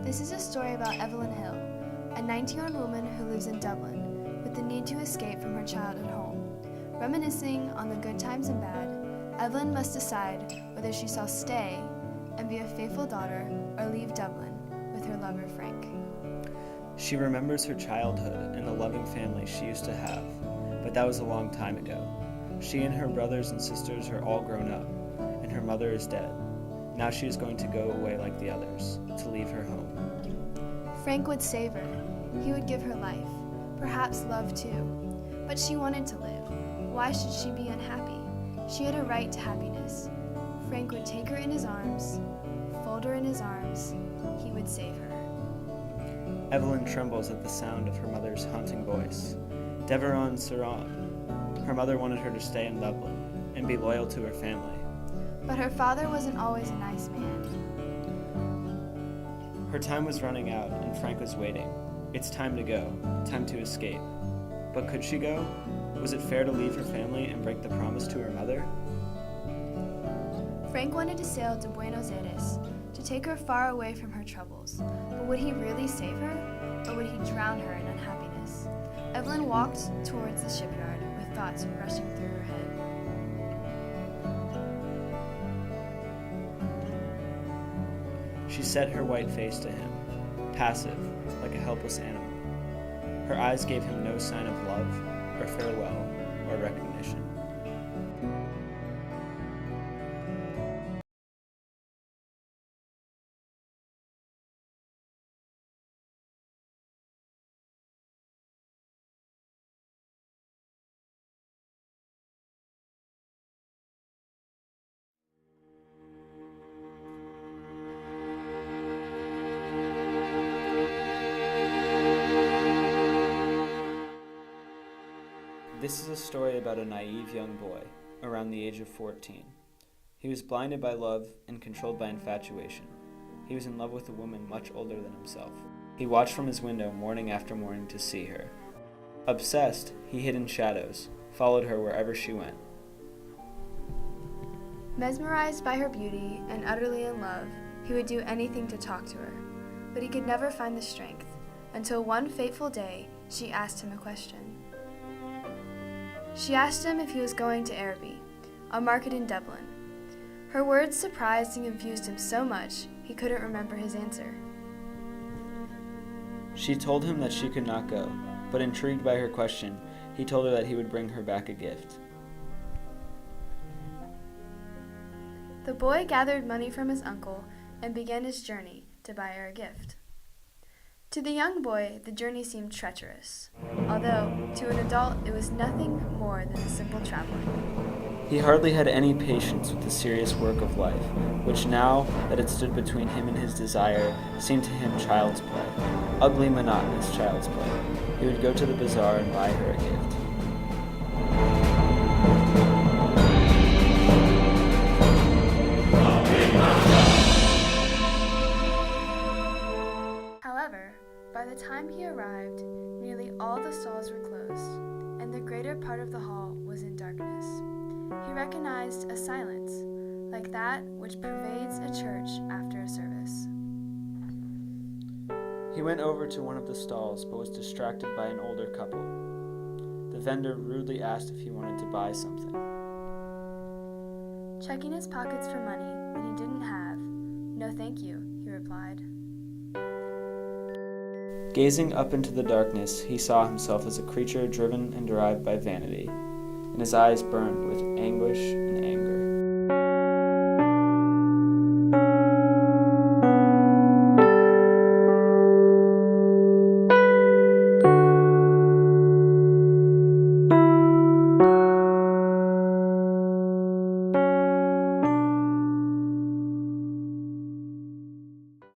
This is a story about Eveline Hill, a 19-year-old woman who lives in Dublin with the need to escape from her childhood home. Reminiscing on the good times and bad, Eveline must decide whether she shall stay and be a faithful daughter or leave Dublin with her lover Frank. She remembers her childhood and the loving family she used to have, but that was a long time ago. She and her brothers and sisters are all grown up, and her mother is dead. Now she is going to go away like the others, to leave her home. Frank would save her. He would give her life, perhaps love too. But she wanted to live. Why should she be unhappy? She had a right to happiness. Frank would take her in his arms, fold her in his arms. He would save her. Eveline trembles at the sound of her mother's haunting voice. Deveron Saron. Her mother wanted her to stay in Dublin and be loyal to her family. But her father wasn't always a nice man. Her time was running out and Frank was waiting. It's time to go, time to escape. But could she go? Was it fair to leave her family and break the promise to her mother? Frank wanted to sail to Buenos Aires, to take her far away from her troubles. But would he really save her, or would he drown her in unhappiness? Eveline walked towards the shipyard with thoughts rushing through her head. She set her white face to him, passive, like a helpless animal. Her eyes gave him no sign of love, or farewell, or recognition. This is a story about a naive young boy, around the age of 14. He was blinded by love and controlled by infatuation. He was in love with a woman much older than himself. He watched from his window morning after morning to see her. Obsessed, he hid in shadows, followed her wherever she went. Mesmerized by her beauty and utterly in love, he would do anything to talk to her. But he could never find the strength, until one fateful day she asked him a question. She asked him if he was going to Araby, a market in Dublin. Her words surprised and confused him so much he couldn't remember his answer. She told him that she could not go, but intrigued by her question, he told her that he would bring her back a gift. The boy gathered money from his uncle and began his journey to buy her a gift. To the young boy, the journey seemed treacherous, although to an adult it was nothing more than a simple traveling. He hardly had any patience with the serious work of life, which now that it stood between him and his desire, seemed to him child's play, ugly, monotonous child's play. He would go to the bazaar and buy her a gift. However, by the time he arrived, nearly all the stalls were closed, and the greater part of the hall was in darkness. He recognized a silence, like that which pervades a church after a service. He went over to one of the stalls, but was distracted by an older couple. The vendor rudely asked if he wanted to buy something. Checking his pockets for money that he didn't have, "No, thank you," he replied. Gazing up into the darkness, he saw himself as a creature driven and derived by vanity, and his eyes burned with anguish and anger.